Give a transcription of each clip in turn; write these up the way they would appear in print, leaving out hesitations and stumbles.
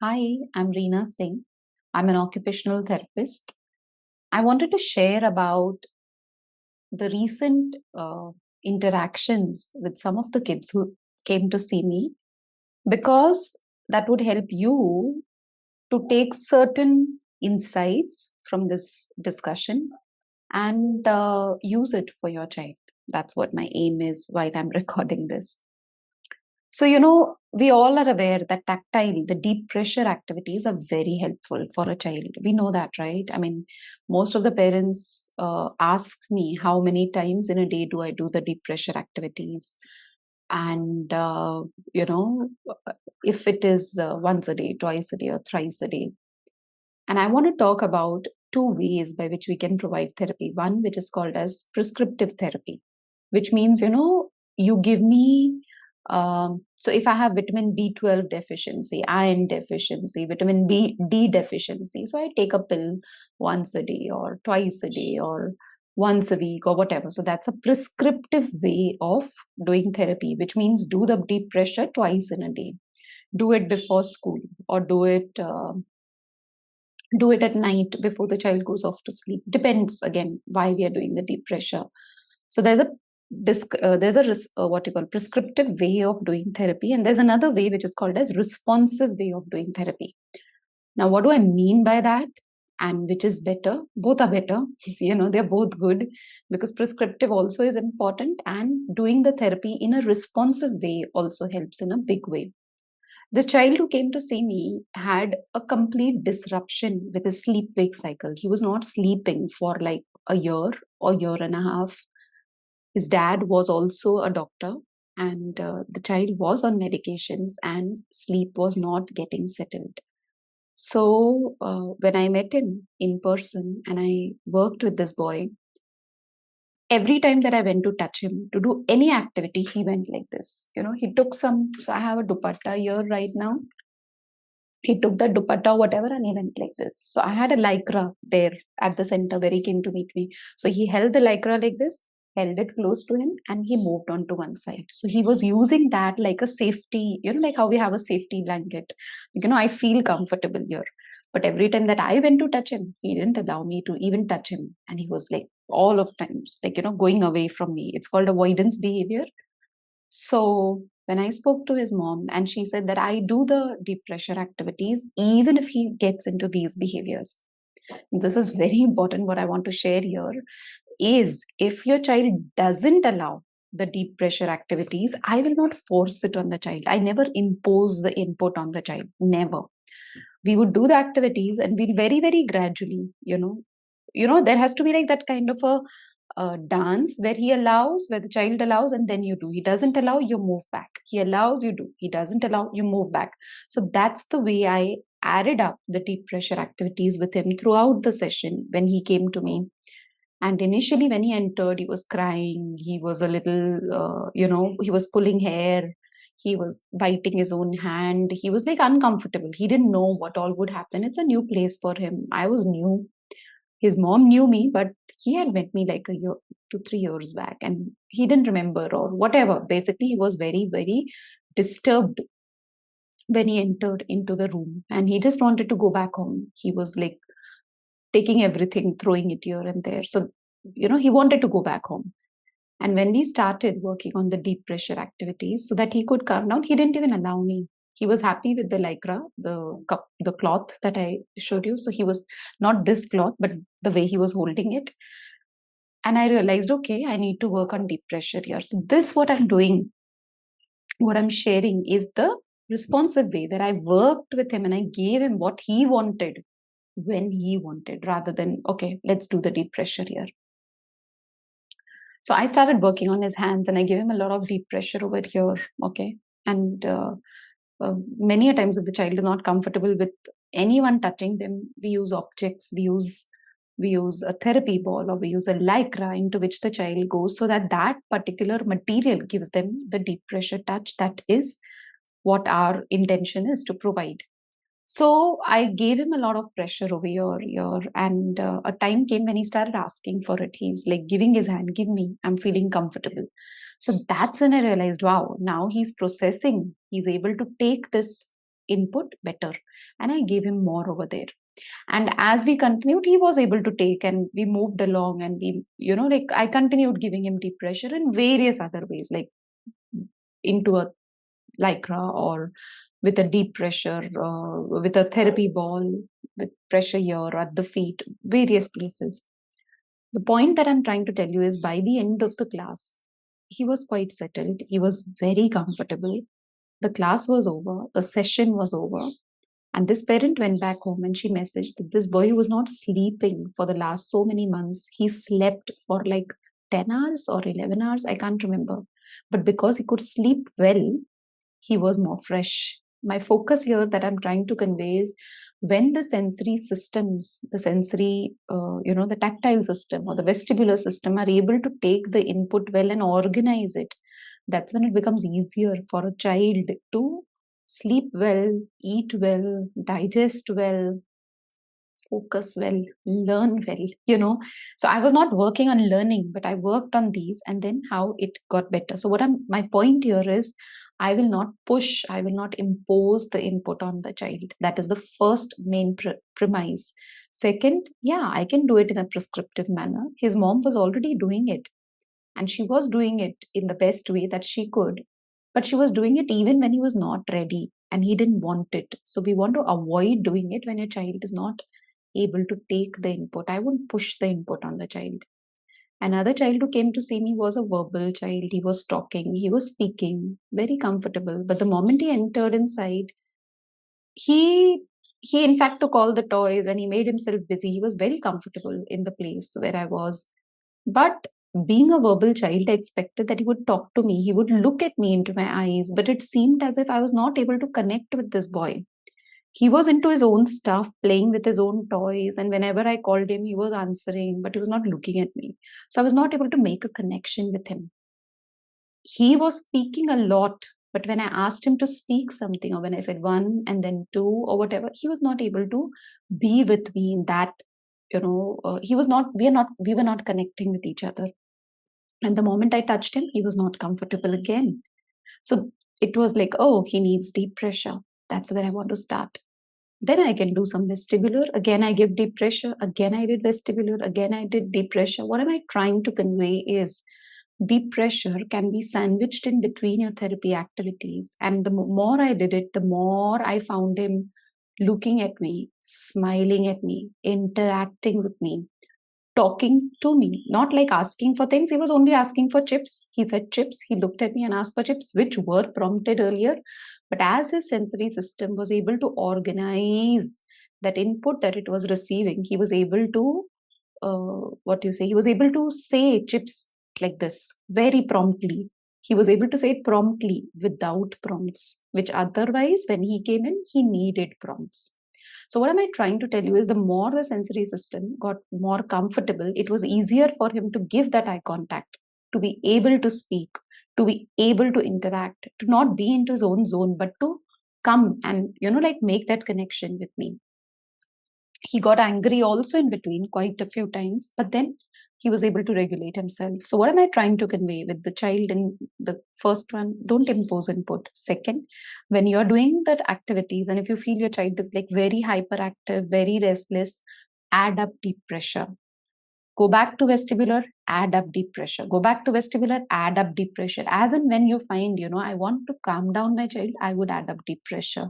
Hi, I'm Reena Singh. I'm an occupational therapist. I wanted to share about the recent interactions with some of the kids who came to see me because that would help you to take certain insights from this discussion and use it for your child. That's what my aim is while I'm recording this. So, we all are aware that tactile, the deep pressure activities are very helpful for a child. We know that, right? I mean, most of the parents ask me how many times in a day do I do the deep pressure activities? And, you know, if it is once a day, twice a day, or thrice a day. And I want to talk about two ways by which we can provide therapy. One, which is called as prescriptive therapy, which means, you give me. So if I have vitamin B12 deficiency, iron deficiency, vitamin D deficiency, so I take a pill once a day or twice a day or once a week or whatever. So that's a prescriptive way of doing therapy, which means do the deep pressure twice in a day. Do it before school or do it at night before the child goes off to sleep. Depends again why we are doing the deep pressure. So there's a what you call prescriptive way of doing therapy, and there's another way which is called as responsive way of doing therapy. Now, what do I mean by that? And which is better? Both are better. They're both good because prescriptive also is important, and doing the therapy in a responsive way also helps in a big way. This child who came to see me had a complete disruption with his sleep wake cycle. He was not sleeping for like a year or year and a half. His dad was also a doctor, and the child was on medications, and sleep was not getting settled. So, when I met him in person and I worked with this boy, every time that I went to touch him to do any activity, he went like this. He took some, so I have a dupatta here right now. He took the dupatta, whatever, and he went like this. So I had a lycra there at the center where he came to meet me. So he held the lycra like this, held it close to him, and he moved on to one side. So he was using that like a safety, like how we have a safety blanket. I feel comfortable here. But every time that I went to touch him, he didn't allow me to even touch him. And he was like all of times, like, going away from me. It's called avoidance behavior. So when I spoke to his mom, and she said that I do the deep pressure activities even if he gets into these behaviors. This is very important. What I want to share here is if your child doesn't allow the deep pressure activities, I will not force it on the child. I never impose the input on the child. Never. We would do the activities and we'll very, very gradually, there has to be like that kind of a dance where where the child allows, and then you do. He doesn't allow, you move back. He allows, you do. He doesn't allow, you move back. So that's the way I added up the deep pressure activities with him throughout the session when he came to me. And initially, when he entered, he was crying. He was a little, he was pulling hair. He was biting his own hand. He was like uncomfortable. He didn't know what all would happen. It's a new place for him. I was new. His mom knew me, but he had met me like a year, 2, 3 years back, and he didn't remember or whatever. Basically, he was very, very disturbed when he entered into the room, and he just wanted to go back home. He was like taking everything, throwing it here and there. So, he wanted to go back home. And when we started working on the deep pressure activities so that he could calm down, he didn't even allow me. He was happy with the lycra, the cloth that I showed you. So he was not this cloth, but the way he was holding it. And I realized, okay, I need to work on deep pressure here. So this, what I'm doing, what I'm sharing is the responsive way where I worked with him and I gave him what he wanted when he wanted rather than, okay, let's do the deep pressure here. So I started working on his hands and I gave him a lot of deep pressure over here. Okay. And many a times if the child is not comfortable with anyone touching them, we use objects, we use a therapy ball, or we use a lycra into which the child goes, so that that particular material gives them the deep pressure touch. That is what our intention is to provide. So I gave him a lot of pressure over here, and a time came when he started asking for it. He's like giving his hand, give me, I'm feeling comfortable. So that's when I realized, wow, now he's processing. He's able to take this input better, and I gave him more over there. And as we continued, he was able to take, and we moved along, and we, like, I continued giving him deep pressure in various other ways, like into a lycra, or with a deep pressure, with a therapy ball, with pressure here at the feet, various places. The point that I'm trying to tell you is, by the end of the class, he was quite settled. He was very comfortable. The class was over, the session was over, and this parent went back home and she messaged that this boy who was not sleeping for the last so many months, he slept for like 10 hours or 11 hours, I can't remember. But because he could sleep well, he was more fresh. My focus here that I'm trying to convey is, when the sensory systems, the sensory, the tactile system or the vestibular system are able to take the input well and organize it, that's when it becomes easier for a child to sleep well, eat well, digest well, focus well, learn well. So I was not working on learning, but I worked on these, and then how it got better. So my point here is, I will not push, I will not impose the input on the child. That is the first main premise. Second, yeah, I can do it in a prescriptive manner. His mom was already doing it, and she was doing it in the best way that she could, but she was doing it even when he was not ready and he didn't want it. So we want to avoid doing it when your child is not able to take the input. I won't push the input on the child. Another child who came to see me was a verbal child. He was talking, he was speaking, very comfortable. But the moment he entered inside, he he in fact took all the toys and he made himself busy. He was very comfortable in the place where I was. But being a verbal child, I expected that he would talk to me, he would look at me into my eyes, but it seemed as if I was not able to connect with this boy. He was into his own stuff, playing with his own toys, and whenever I called him, he was answering, but he was not looking at me. So I was not able to make a connection with him. He was speaking a lot, but when I asked him to speak something, or when I said one and then two or whatever, he was not able to be with me in that. He was not. We are not. We were not connecting with each other. And the moment I touched him, he was not comfortable again. So it was like, oh, he needs deep pressure. That's where I want to start. Then I can do some vestibular. Again, I give deep pressure. Again, I did vestibular. Again, I did deep pressure. What am I trying to convey is, deep pressure can be sandwiched in between your therapy activities. And the more I did it, the more I found him looking at me, smiling at me, interacting with me, talking to me, not like asking for things. He was only asking for chips. He said chips. He looked at me and asked for chips, which were prompted earlier. But as his sensory system was able to organize that input that it was receiving, he was able to, he was able to say chips like this very promptly. He was able to say it promptly without prompts, which otherwise, when he came in, he needed prompts. So, what am I trying to tell you is, the more the sensory system got more comfortable, it was easier for him to give that eye contact, to be able to speak, to be able to interact, to not be into his own zone, but to come and, make that connection with me. He got angry also in between quite a few times, but then he was able to regulate himself. So, what am I trying to convey with the child in the first one? Don't impose input. Second, when you're doing that activities, and if you feel your child is like very hyperactive, very restless, add up deep pressure. Go back to vestibular, add up deep pressure. Go back to vestibular, add up deep pressure. As and when you find, I want to calm down my child, I would add up deep pressure.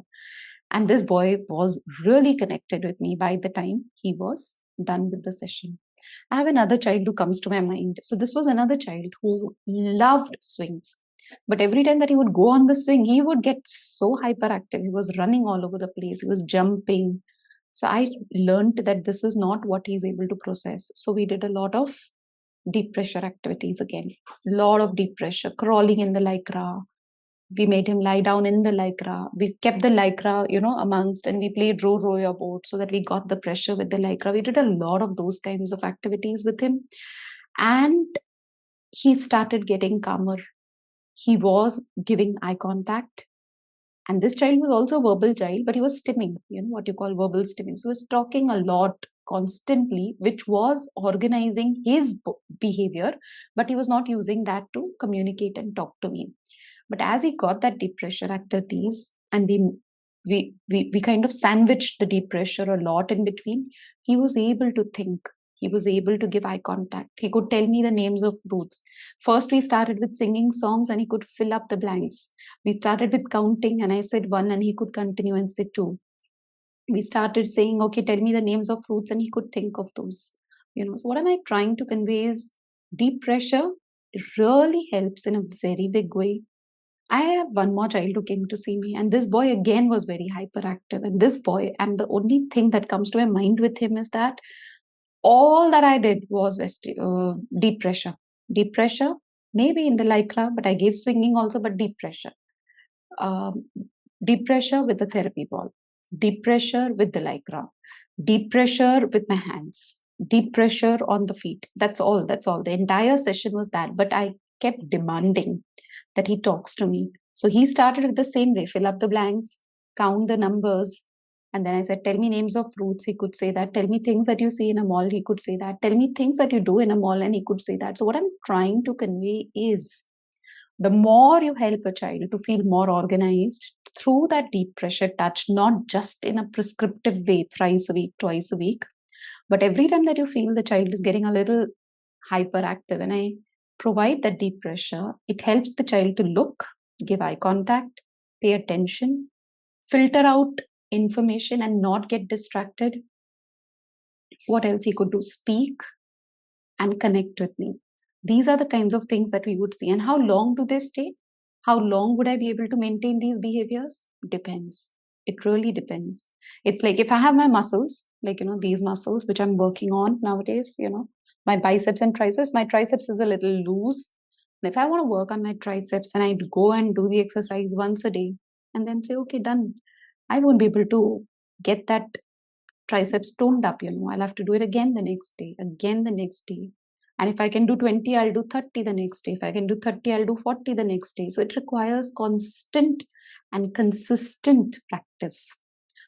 And this boy was really connected with me by the time he was done with the session. I have another child who comes to my mind. So this was another child who loved swings. But every time that he would go on the swing, he would get so hyperactive. He was running all over the place. He was jumping. So I learned that this is not what he's able to process. So we did a lot of deep pressure activities again. A lot of deep pressure, crawling in the lycra. We made him lie down in the lycra. We kept the lycra, amongst, and we played row your boat so that we got the pressure with the lycra. We did a lot of those kinds of activities with him. And he started getting calmer. He was giving eye contact. And this child was also a verbal child, but he was stimming, what you call verbal stimming. So he was talking a lot constantly, which was organizing his behavior, but he was not using that to communicate and talk to me. But as he got that deep pressure activities, and we we kind of sandwiched the deep pressure a lot in between. He was able to think. He was able to give eye contact. He could tell me the names of fruits. First, we started with singing songs and he could fill up the blanks. We started with counting and I said one and he could continue and say two. We started saying, okay, tell me the names of fruits, and he could think of those. So what am I trying to convey is deep pressure really helps in a very big way. I have one more child who came to see me, and this boy again was very hyperactive. And this boy, and the only thing that comes to my mind with him is that all that I did was deep pressure. Deep pressure, maybe in the lycra, but I gave swinging also, but deep pressure. Um, Deep pressure with the therapy ball, deep pressure with the lycra, deep pressure with my hands, deep pressure on the feet. That's all. That's all. The entire session was that. But I kept demanding that he talks to me. So he started it the same way, fill up the blanks, count the numbers. And then I said, tell me names of fruits. He could say that. Tell me things that you see in a mall. He could say that. Tell me things that you do in a mall. And he could say that. So what I'm trying to convey is the more you help a child to feel more organized through that deep pressure touch, not just in a prescriptive way, thrice a week, twice a week, but every time that you feel the child is getting a little hyperactive and I provide that deep pressure, it helps the child to look, give eye contact, pay attention, filter out information and not get distracted. What else he could do? Speak and connect with me. These are the kinds of things that we would see. And how long do they stay? How long would I be able to maintain these behaviors? Depends. It really depends. It's like if I have my muscles, like, these muscles which I'm working on nowadays, my biceps and triceps, my triceps is a little loose. And if I want to work on my triceps and I go and do the exercise once a day and then say, okay, done, I won't be able to get that triceps toned up. I'll have to do it again the next day, again the next day. And if I can do 20, I'll do 30 the next day. If I can do 30, I'll do 40 the next day. So it requires constant and consistent practice.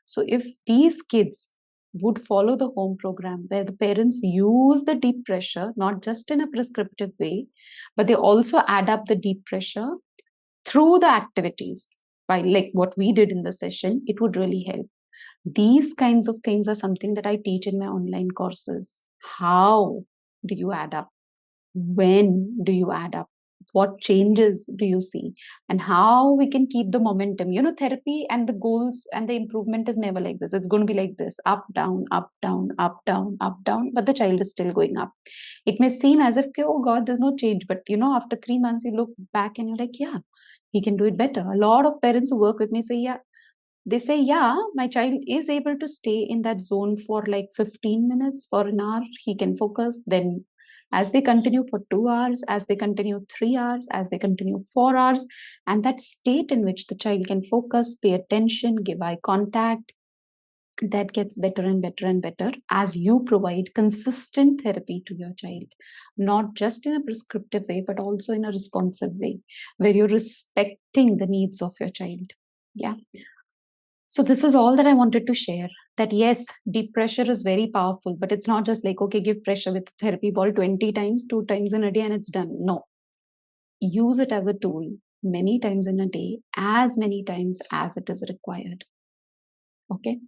So if these kids would follow the home program where the parents use the deep pressure, not just in a prescriptive way, but they also add up the deep pressure through the activities, by like what we did in the session, it would really help. These kinds of things are something that I teach in my online courses. How do you add up? When do you add up? What changes do you see? And how we can keep the momentum. Therapy and the goals and the improvement is never like this. It's going to be like this: up, down, up, down, up, down, up, down. But the child is still going up. It may seem as if, oh God, there's no change. But after 3 months, you look back and you're like, yeah, he can do it better. A lot of parents who work with me say, yeah, they say, yeah, my child is able to stay in that zone for like 15 minutes, for an hour. He can focus. Then as they continue for 2 hours, as they continue 3 hours, as they continue 4 hours, and that state in which the child can focus, pay attention, give eye contact, that gets better and better and better as you provide consistent therapy to your child, not just in a prescriptive way, but also in a responsive way, where you're respecting the needs of your child. Yeah. So this is all that I wanted to share, that yes, deep pressure is very powerful, but it's not just like, okay, give pressure with therapy ball 20 times, 2 times in a day and it's done. No. Use it as a tool many times in a day, as many times as it is required. Okay.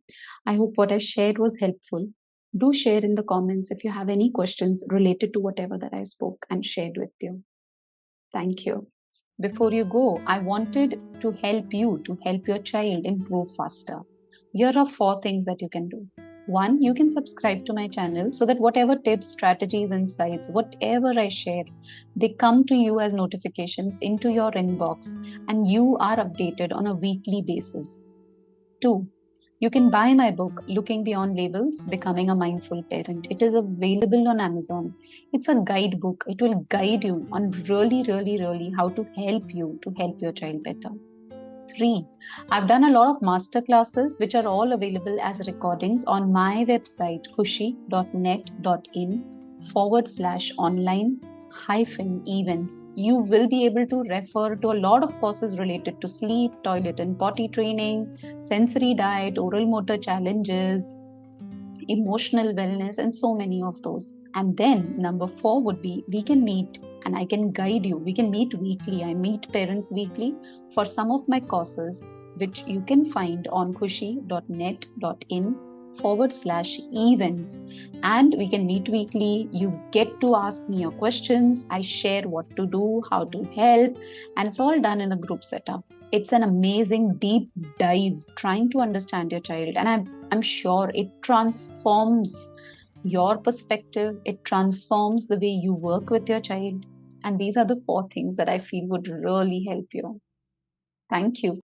I hope what I shared was helpful. Do share in the comments if you have any questions related to whatever that I spoke and shared with you. Thank you. Before you go, I wanted to help you to help your child improve faster. Here are 4 things that you can do. 1, you can subscribe to my channel so that whatever tips, strategies, insights, whatever I share, they come to you as notifications into your inbox and you are updated on a weekly basis. 2, you can buy my book, Looking Beyond Labels, Becoming a Mindful Parent. It is available on Amazon. It's a guidebook. It will guide you on really how to help you to help your child better. 3, I've done a lot of master classes which are all available as recordings on my website, khushi.net.in/online-events. You will be able to refer to a lot of courses related to sleep, toilet and potty training, sensory diet, oral motor challenges, emotional wellness, and so many of those. And then number 4 would be, we can meet and I can guide you. We can meet weekly. I meet parents weekly for some of my courses which you can find on khushi.net.in/events. And we can meet weekly. You get to ask me your questions. I share what to do, how to help, and it's all done in a group setup. It's an amazing deep dive trying to understand your child. And I'm sure it transforms your perspective, it transforms the way you work with your child. And these are the four things that I feel would really help you. Thank you.